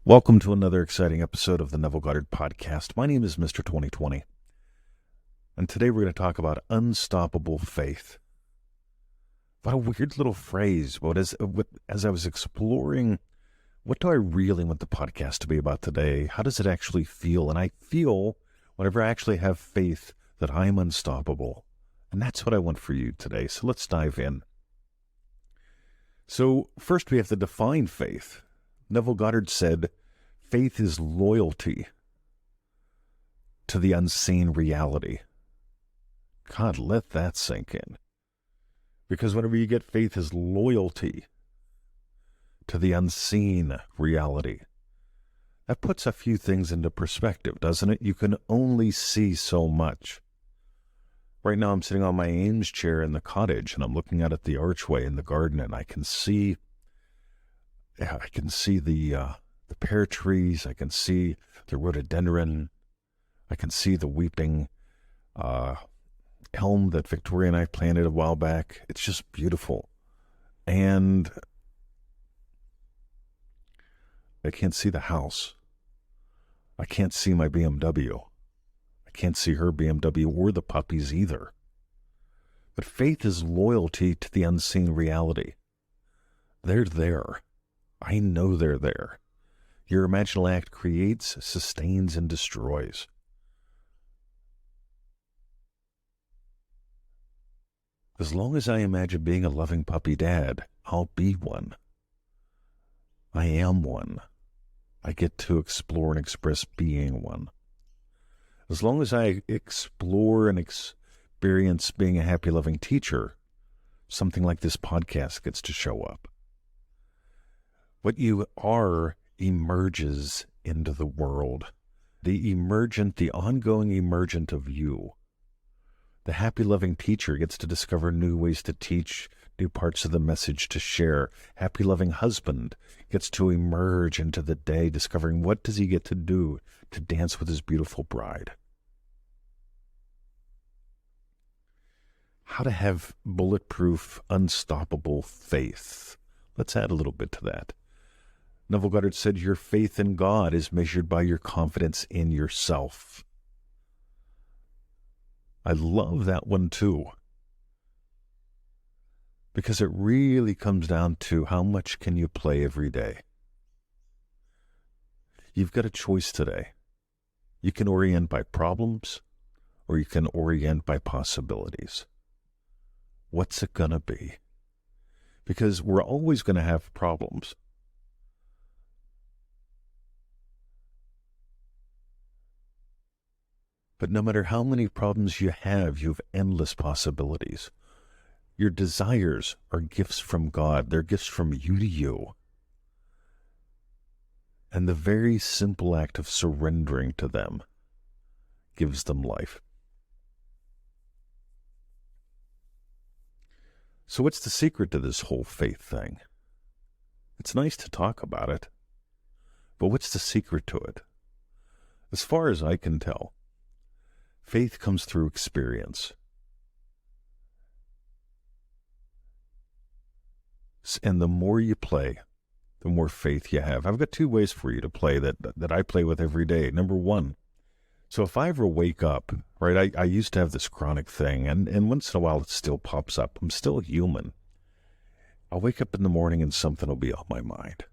Welcome to another exciting episode of the Neville Goddard podcast. My name is Mr. 2020, and today we're going to talk about unstoppable faith. What a weird little phrase, but as I was exploring, what do I really want the podcast to be about today? How does it actually feel? And I feel, whenever I actually have faith, that I'm unstoppable. And that's what I want for you today. So let's dive in. So first we have to define faith. Neville Goddard said, faith is loyalty to the unseen reality. God, let that sink in. Because whenever you get faith is loyalty to the unseen reality, that puts a few things into perspective, doesn't it? You can only see so much. Right now I'm sitting on my Ames chair in the cottage, and I'm looking out at the archway in the garden, and I can see the pear trees. I can see the rhododendron. I can see the weeping elm that Victoria and I planted a while back. It's just beautiful. And I can't see the house. I can't see my BMW. I can't see her BMW or the puppies either. But faith is loyalty to the unseen reality. They're there. I know they're there. Your imaginal act creates, sustains, and destroys. As long as I imagine being a loving puppy dad, I'll be one. I am one. I get to explore and express being one. As long as I explore and experience being a happy, loving teacher, something like this podcast gets to show up. What you are emerges into the world. The ongoing emergent of you. The happy, loving teacher gets to discover new ways to teach, new parts of the message to share. Happy, loving husband gets to emerge into the day, discovering what does he get to do to dance with his beautiful bride. How to have bulletproof, unstoppable faith. Let's add a little bit to that. Neville Goddard said, your faith in God is measured by your confidence in yourself. I love that one too. Because it really comes down to how much can you play every day. You've got a choice today. You can orient by problems, or you can orient by possibilities. What's it going to be? Because we're always going to have problems. But no matter how many problems you have endless possibilities. Your desires are gifts from God. They're gifts from you to you. And the very simple act of surrendering to them gives them life. So what's the secret to this whole faith thing? It's nice to talk about it, but what's the secret to it? As far as I can tell, faith comes through experience. And the more you play, the more faith you have. I've got two ways for you to play that I play with every day. Number one, so if I ever wake up, right, I used to have this chronic thing, and once in a while it still pops up. I'm still human. I'll wake up in the morning and something will be on my mind.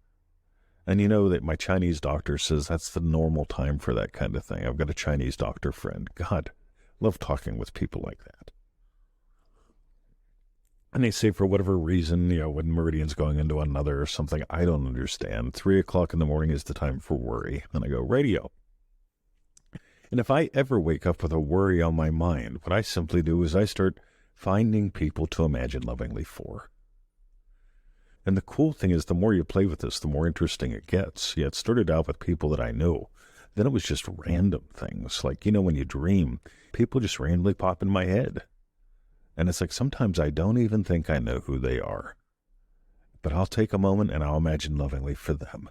And you know that my Chinese doctor says that's the normal time for that kind of thing. I've got a Chinese doctor friend. God, love talking with people like that. And they say for whatever reason, when Meridian's going into another or something, I don't understand. 3 o'clock in the morning is the time for worry. And I go, radio. And if I ever wake up with a worry on my mind, what I simply do is I start finding people to imagine lovingly for. And the cool thing is, the more you play with this, the more interesting it gets. Yeah, it started out with people that I knew. Then it was just random things. Like, when you dream, people just randomly pop in my head. And it's like sometimes I don't even think I know who they are. But I'll take a moment and I'll imagine lovingly for them.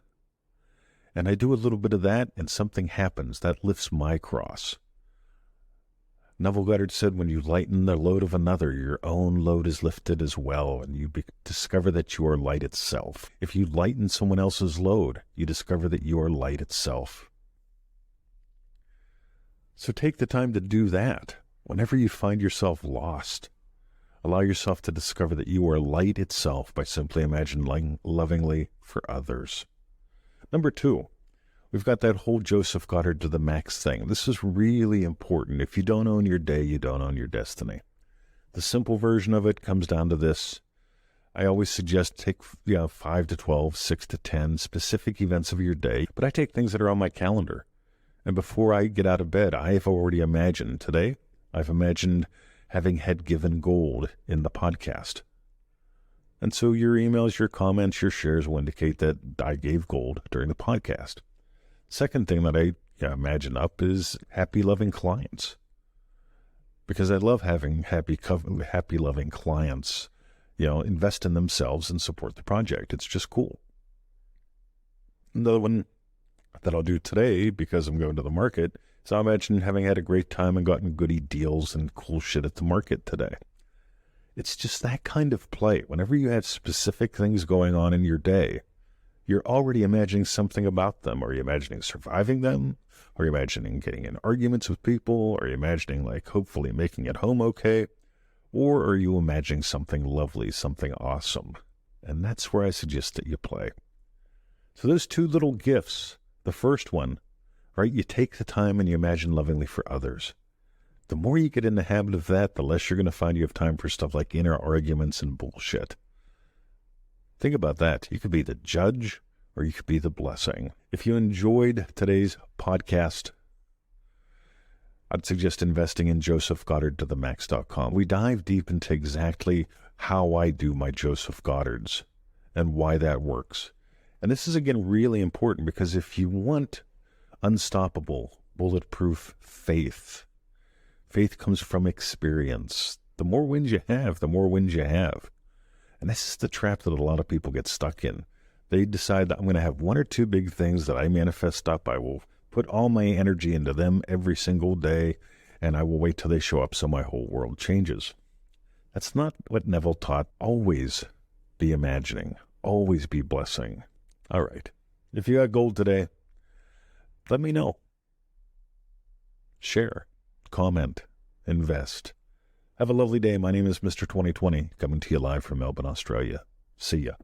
And I do a little bit of that, and something happens that lifts my cross. Neville Goddard said, when you lighten the load of another, your own load is lifted as well, and you discover that you are light itself. If you lighten someone else's load, you discover that you are light itself. So take the time to do that. Whenever you find yourself lost, allow yourself to discover that you are light itself by simply imagining lovingly for others. Number 2, we've got that whole Joseph Goddard to the max thing. This is really important. If you don't own your day, you don't own your destiny. The simple version of it comes down to this. I always suggest take 5 to 12, 6 to 10 specific events of your day, but I take things that are on my calendar. And before I get out of bed, I've already imagined today, I've imagined having had given gold in the podcast. And so your emails, your comments, your shares will indicate that I gave gold during the podcast. Second thing that I imagine up is happy, loving clients. Because I love having happy, loving clients, invest in themselves and support the project. It's just cool. Another one that I'll do today, because I'm going to the market, is I imagine having had a great time and gotten goodie deals and cool shit at the market today. It's just that kind of play. Whenever you have specific things going on in your day, you're already imagining something about them. Are you imagining surviving them? Are you imagining getting in arguments with people? Are you imagining, hopefully making it home okay? Or are you imagining something lovely, something awesome? And that's where I suggest that you play. So those 2 little gifts. The first one, right? You take the time and you imagine lovingly for others. The more you get in the habit of that, the less you're going to find you have time for stuff like inner arguments and bullshit. Think about that. You could be the judge or you could be the blessing. If you enjoyed today's podcast, I'd suggest investing in josephgoddardtothemax.com. We dive deep into exactly how I do my Joseph Goddards and why that works. And this is, again, really important because if you want unstoppable, bulletproof faith, faith comes from experience. The more wins you have, the more wins you have. And this is the trap that a lot of people get stuck in. They decide that I'm going to have 1 or 2 big things that I manifest up. I will put all my energy into them every single day, and I will wait till they show up so my whole world changes. That's not what Neville taught. Always be imagining. Always be blessing. All right. If you got gold today, let me know. Share, comment, invest. Have a lovely day. My name is Mr. 2020, coming to you live from Melbourne, Australia. See ya.